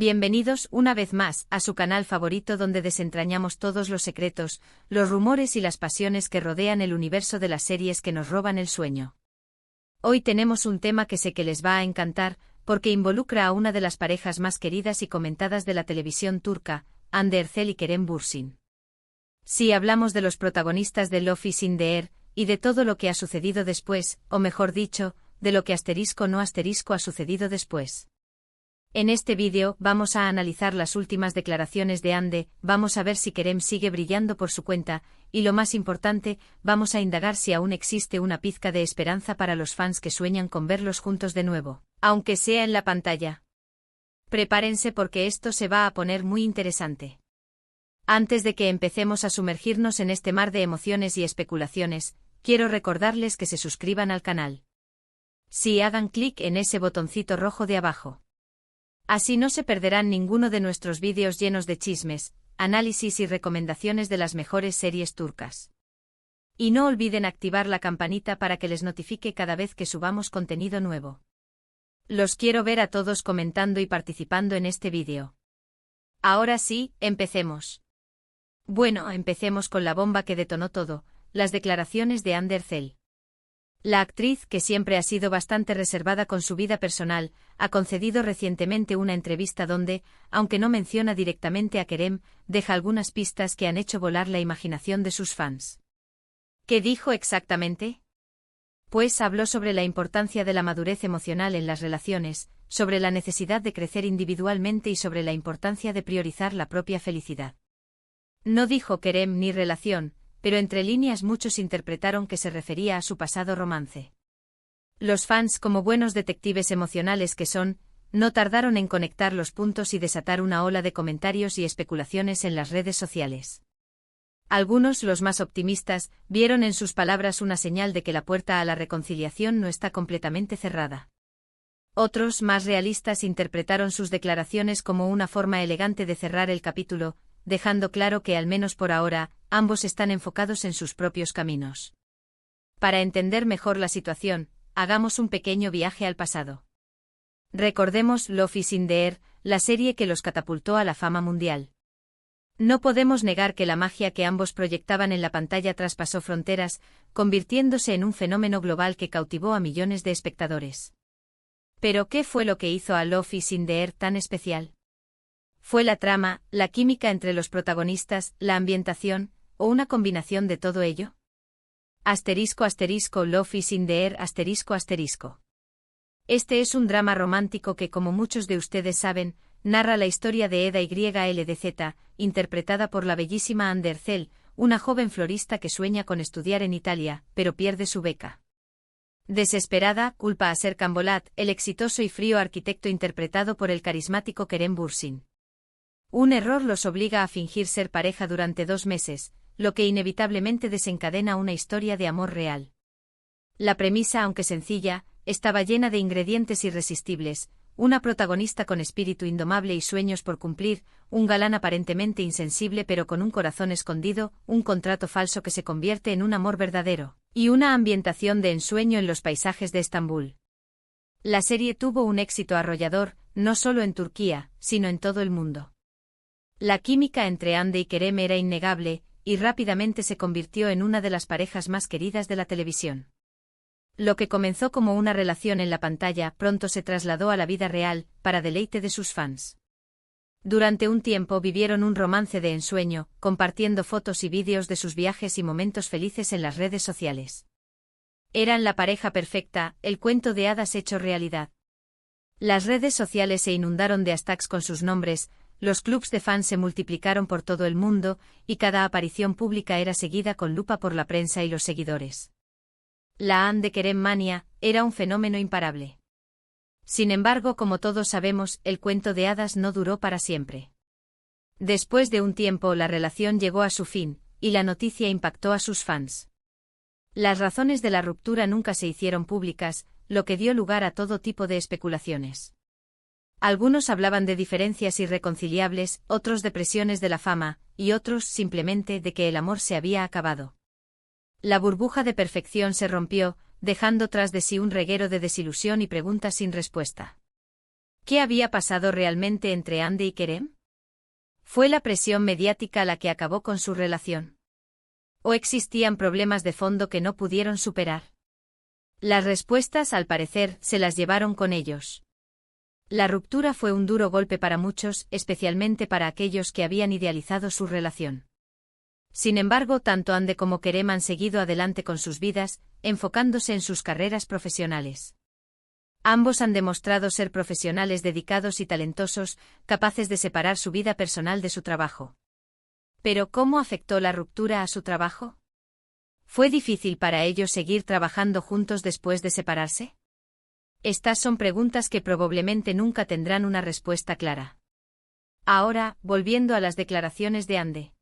Bienvenidos una vez más a su canal favorito donde desentrañamos todos los secretos, los rumores y las pasiones que rodean el universo de las series que nos roban el sueño. Hoy tenemos un tema que sé que les va a encantar, porque involucra a una de las parejas más queridas y comentadas de la televisión turca, Hande Erçel y Kerem Bürsin. Si hablamos de los protagonistas de Love is in the Air, y de todo lo que ha sucedido después, o mejor dicho, de lo que *no* ha sucedido después. En este vídeo vamos a analizar las últimas declaraciones de Hande, vamos a ver si Kerem sigue brillando por su cuenta, y lo más importante, vamos a indagar si aún existe una pizca de esperanza para los fans que sueñan con verlos juntos de nuevo, aunque sea en la pantalla. Prepárense porque esto se va a poner muy interesante. Antes de que empecemos a sumergirnos en este mar de emociones y especulaciones, quiero recordarles que se suscriban al canal. Sí, hagan clic en ese botoncito rojo de abajo. Así no se perderán ninguno de nuestros vídeos llenos de chismes, análisis y recomendaciones de las mejores series turcas. Y no olviden activar la campanita para que les notifique cada vez que subamos contenido nuevo. Los quiero ver a todos comentando y participando en este vídeo. Ahora sí, empecemos. Bueno, empecemos con la bomba que detonó todo, las declaraciones de Hande Erçel. La actriz, que siempre ha sido bastante reservada con su vida personal, ha concedido recientemente una entrevista donde, aunque no menciona directamente a Kerem, deja algunas pistas que han hecho volar la imaginación de sus fans. ¿Qué dijo exactamente? Pues habló sobre la importancia de la madurez emocional en las relaciones, sobre la necesidad de crecer individualmente y sobre la importancia de priorizar la propia felicidad. No dijo Kerem ni relación, pero entre líneas muchos interpretaron que se refería a su pasado romance. Los fans, como buenos detectives emocionales que son, no tardaron en conectar los puntos y desatar una ola de comentarios y especulaciones en las redes sociales. Algunos, los más optimistas, vieron en sus palabras una señal de que la puerta a la reconciliación no está completamente cerrada. Otros, más realistas, interpretaron sus declaraciones como una forma elegante de cerrar el capítulo, dejando claro que al menos por ahora, ambos están enfocados en sus propios caminos. Para entender mejor la situación, hagamos un pequeño viaje al pasado. Recordemos Love is in the Air, la serie que los catapultó a la fama mundial. No podemos negar que la magia que ambos proyectaban en la pantalla traspasó fronteras, convirtiéndose en un fenómeno global que cautivó a millones de espectadores. Pero ¿qué fue lo que hizo a Love is in the Air tan especial? ¿Fue la trama, la química entre los protagonistas, la ambientación, o una combinación de todo ello? *** Love is in the Air ***. Este es un drama romántico que, como muchos de ustedes saben, narra la historia de Eda YLDZ, interpretada por la bellísima Hande Erçel, una joven florista que sueña con estudiar en Italia, pero pierde su beca. Desesperada, culpa a Serkan Bolat, el exitoso y frío arquitecto interpretado por el carismático Kerem Bürsin. Un error los obliga a fingir ser pareja durante 2 meses, lo que inevitablemente desencadena una historia de amor real. La premisa, aunque sencilla, estaba llena de ingredientes irresistibles: una protagonista con espíritu indomable y sueños por cumplir, un galán aparentemente insensible pero con un corazón escondido, un contrato falso que se convierte en un amor verdadero, y una ambientación de ensueño en los paisajes de Estambul. La serie tuvo un éxito arrollador, no solo en Turquía, sino en todo el mundo. La química entre Hande y Kerem era innegable, y rápidamente se convirtió en una de las parejas más queridas de la televisión. Lo que comenzó como una relación en la pantalla pronto se trasladó a la vida real, para deleite de sus fans. Durante un tiempo vivieron un romance de ensueño, compartiendo fotos y vídeos de sus viajes y momentos felices en las redes sociales. Eran la pareja perfecta, el cuento de hadas hecho realidad. Las redes sociales se inundaron de hashtags con sus nombres, los clubs de fans se multiplicaron por todo el mundo, y cada aparición pública era seguida con lupa por la prensa y los seguidores. La Hande Kerem mania era un fenómeno imparable. Sin embargo, como todos sabemos, el cuento de hadas no duró para siempre. Después de un tiempo la relación llegó a su fin, y la noticia impactó a sus fans. Las razones de la ruptura nunca se hicieron públicas, lo que dio lugar a todo tipo de especulaciones. Algunos hablaban de diferencias irreconciliables, otros de presiones de la fama, y otros simplemente de que el amor se había acabado. La burbuja de perfección se rompió, dejando tras de sí un reguero de desilusión y preguntas sin respuesta. ¿Qué había pasado realmente entre Andy y Kerem? ¿Fue la presión mediática la que acabó con su relación? ¿O existían problemas de fondo que no pudieron superar? Las respuestas, al parecer, se las llevaron con ellos. La ruptura fue un duro golpe para muchos, especialmente para aquellos que habían idealizado su relación. Sin embargo, tanto Andy como Kerem han seguido adelante con sus vidas, enfocándose en sus carreras profesionales. Ambos han demostrado ser profesionales dedicados y talentosos, capaces de separar su vida personal de su trabajo. ¿Pero cómo afectó la ruptura a su trabajo? ¿Fue difícil para ellos seguir trabajando juntos después de separarse? Estas son preguntas que probablemente nunca tendrán una respuesta clara. Ahora, volviendo a las declaraciones de Andy.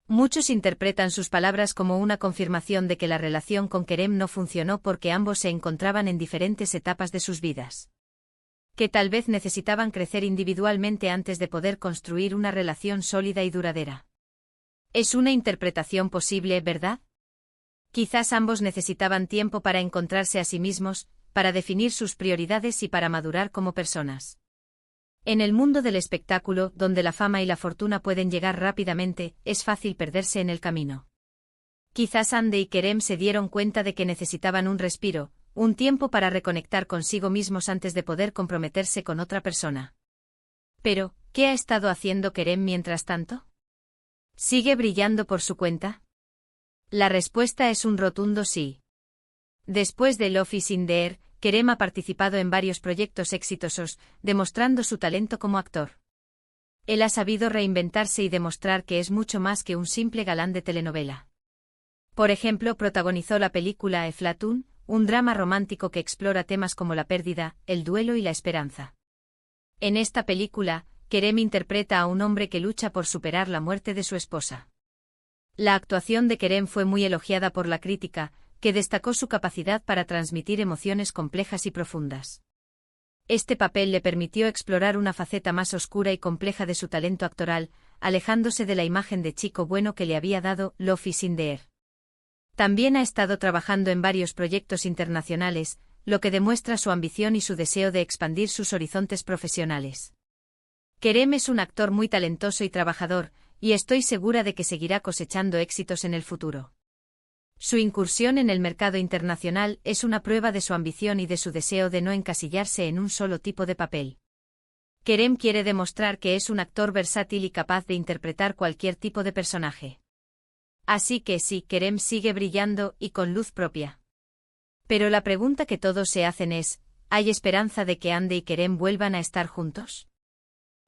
Muchos interpretan sus palabras como una confirmación de que la relación con Kerem no funcionó porque ambos se encontraban en diferentes etapas de sus vidas. Que tal vez necesitaban crecer individualmente antes de poder construir una relación sólida y duradera. Es una interpretación posible, ¿verdad? Quizás ambos necesitaban tiempo para encontrarse a sí mismos, para definir sus prioridades y para madurar como personas. En el mundo del espectáculo, donde la fama y la fortuna pueden llegar rápidamente, es fácil perderse en el camino. Quizás Andy y Kerem se dieron cuenta de que necesitaban un respiro, un tiempo para reconectar consigo mismos antes de poder comprometerse con otra persona. Pero, ¿qué ha estado haciendo Kerem mientras tanto? ¿Sigue brillando por su cuenta? La respuesta es un rotundo sí. Después de Love is in the Air, Kerem ha participado en varios proyectos exitosos, demostrando su talento como actor. Él ha sabido reinventarse y demostrar que es mucho más que un simple galán de telenovela. Por ejemplo, protagonizó la película Eflatun, un drama romántico que explora temas como la pérdida, el duelo y la esperanza. En esta película, Kerem interpreta a un hombre que lucha por superar la muerte de su esposa. La actuación de Kerem fue muy elogiada por la crítica, que destacó su capacidad para transmitir emociones complejas y profundas. Este papel le permitió explorar una faceta más oscura y compleja de su talento actoral, alejándose de la imagen de chico bueno que le había dado Love is in the Air. También ha estado trabajando en varios proyectos internacionales, lo que demuestra su ambición y su deseo de expandir sus horizontes profesionales. Kerem es un actor muy talentoso y trabajador, y estoy segura de que seguirá cosechando éxitos en el futuro. Su incursión en el mercado internacional es una prueba de su ambición y de su deseo de no encasillarse en un solo tipo de papel. Kerem quiere demostrar que es un actor versátil y capaz de interpretar cualquier tipo de personaje. Así que sí, Kerem sigue brillando y con luz propia. Pero la pregunta que todos se hacen es, ¿hay esperanza de que Andy y Kerem vuelvan a estar juntos?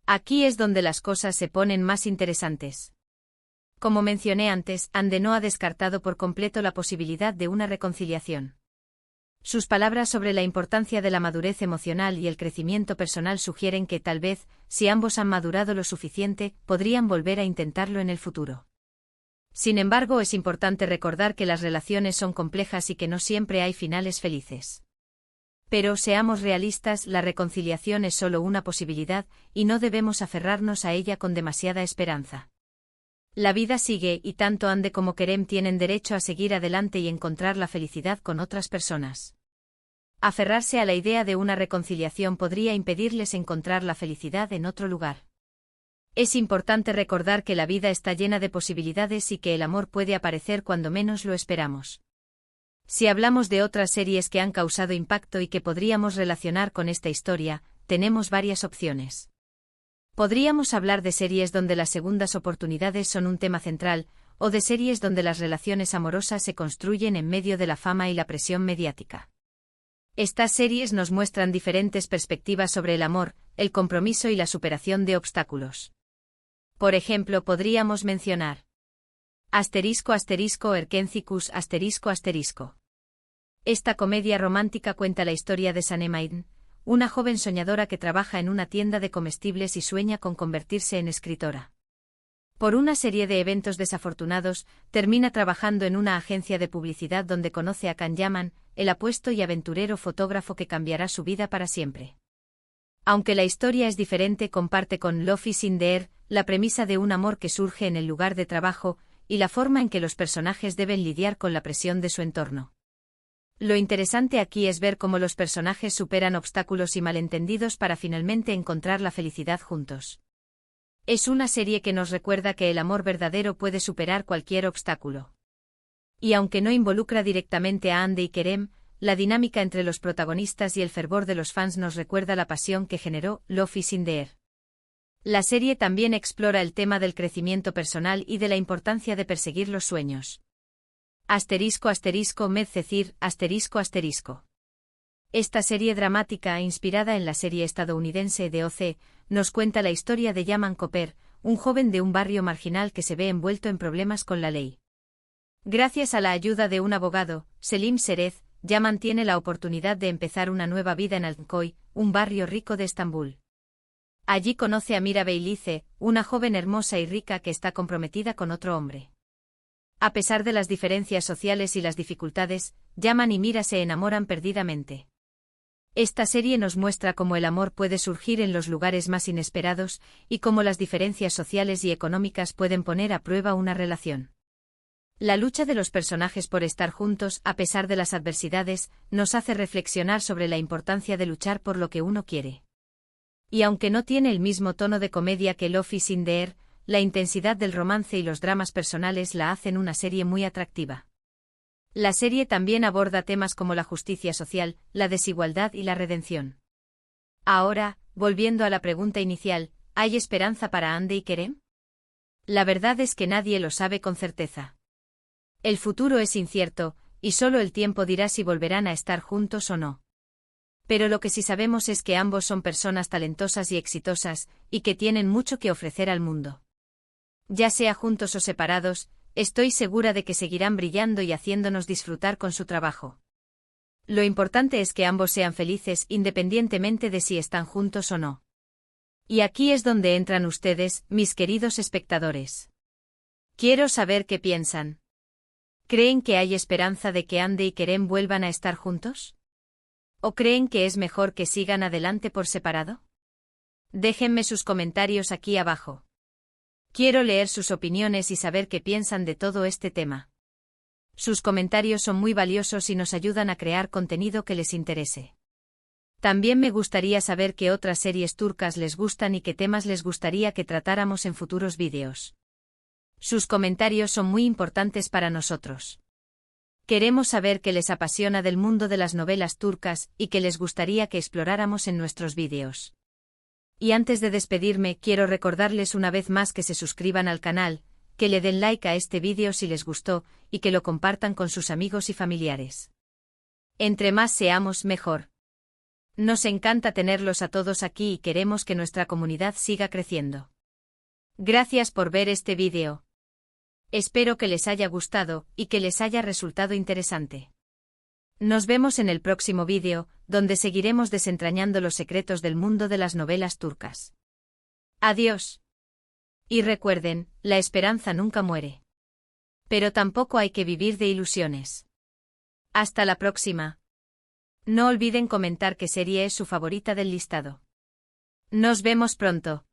Aquí es donde las cosas se ponen más interesantes. Como mencioné antes, Andy no ha descartado por completo la posibilidad de una reconciliación. Sus palabras sobre la importancia de la madurez emocional y el crecimiento personal sugieren que tal vez, si ambos han madurado lo suficiente, podrían volver a intentarlo en el futuro. Sin embargo, es importante recordar que las relaciones son complejas y que no siempre hay finales felices. Pero seamos realistas, la reconciliación es solo una posibilidad, y no debemos aferrarnos a ella con demasiada esperanza. La vida sigue y tanto Andy como Kerem tienen derecho a seguir adelante y encontrar la felicidad con otras personas. Aferrarse a la idea de una reconciliación podría impedirles encontrar la felicidad en otro lugar. Es importante recordar que la vida está llena de posibilidades y que el amor puede aparecer cuando menos lo esperamos. Si hablamos de otras series que han causado impacto y que podríamos relacionar con esta historia, tenemos varias opciones. Podríamos hablar de series donde las segundas oportunidades son un tema central, o de series donde las relaciones amorosas se construyen en medio de la fama y la presión mediática. Estas series nos muestran diferentes perspectivas sobre el amor, el compromiso y la superación de obstáculos. Por ejemplo, podríamos mencionar Erkencicus ***. Esta comedia romántica cuenta la historia de Sanne Maiden, una joven soñadora que trabaja en una tienda de comestibles y sueña con convertirse en escritora. Por una serie de eventos desafortunados, termina trabajando en una agencia de publicidad donde conoce a Can Yaman, el apuesto y aventurero fotógrafo que cambiará su vida para siempre. Aunque la historia es diferente, comparte con Love is in the Air la premisa de un amor que surge en el lugar de trabajo y la forma en que los personajes deben lidiar con la presión de su entorno. Lo interesante aquí es ver cómo los personajes superan obstáculos y malentendidos para finalmente encontrar la felicidad juntos. Es una serie que nos recuerda que el amor verdadero puede superar cualquier obstáculo. Y aunque no involucra directamente a Ande y Kerem, la dinámica entre los protagonistas y el fervor de los fans nos recuerda la pasión que generó Love is in the Air. La serie también explora el tema del crecimiento personal y de la importancia de perseguir los sueños. Medcecir, ***. Esta serie dramática, inspirada en la serie estadounidense de OC, nos cuenta la historia de Yaman Cooper, un joven de un barrio marginal que se ve envuelto en problemas con la ley. Gracias a la ayuda de un abogado, Selim Serez, Yaman tiene la oportunidad de empezar una nueva vida en Altınköy, un barrio rico de Estambul. Allí conoce a Mira Beylice, una joven hermosa y rica que está comprometida con otro hombre. A pesar de las diferencias sociales y las dificultades, Yaman y Mira se enamoran perdidamente. Esta serie nos muestra cómo el amor puede surgir en los lugares más inesperados y cómo las diferencias sociales y económicas pueden poner a prueba una relación. La lucha de los personajes por estar juntos a pesar de las adversidades nos hace reflexionar sobre la importancia de luchar por lo que uno quiere. Y aunque no tiene el mismo tono de comedia que Love is in the Air, la intensidad del romance y los dramas personales la hacen una serie muy atractiva. La serie también aborda temas como la justicia social, la desigualdad y la redención. Ahora, volviendo a la pregunta inicial, ¿hay esperanza para Ande y Kerem? La verdad es que nadie lo sabe con certeza. El futuro es incierto, y solo el tiempo dirá si volverán a estar juntos o no. Pero lo que sí sabemos es que ambos son personas talentosas y exitosas, y que tienen mucho que ofrecer al mundo. Ya sea juntos o separados, estoy segura de que seguirán brillando y haciéndonos disfrutar con su trabajo. Lo importante es que ambos sean felices independientemente de si están juntos o no. Y aquí es donde entran ustedes, mis queridos espectadores. Quiero saber qué piensan. ¿Creen que hay esperanza de que Ande y Kerem vuelvan a estar juntos? ¿O creen que es mejor que sigan adelante por separado? Déjenme sus comentarios aquí abajo. Quiero leer sus opiniones y saber qué piensan de todo este tema. Sus comentarios son muy valiosos y nos ayudan a crear contenido que les interese. También me gustaría saber qué otras series turcas les gustan y qué temas les gustaría que tratáramos en futuros vídeos. Sus comentarios son muy importantes para nosotros. Queremos saber qué les apasiona del mundo de las novelas turcas y qué les gustaría que exploráramos en nuestros vídeos. Y antes de despedirme, quiero recordarles una vez más que se suscriban al canal, que le den like a este vídeo si les gustó, y que lo compartan con sus amigos y familiares. Entre más seamos, mejor. Nos encanta tenerlos a todos aquí y queremos que nuestra comunidad siga creciendo. Gracias por ver este vídeo. Espero que les haya gustado y que les haya resultado interesante. Nos vemos en el próximo vídeo, donde seguiremos desentrañando los secretos del mundo de las novelas turcas. Adiós. Y recuerden, la esperanza nunca muere. Pero tampoco hay que vivir de ilusiones. Hasta la próxima. No olviden comentar qué serie es su favorita del listado. Nos vemos pronto.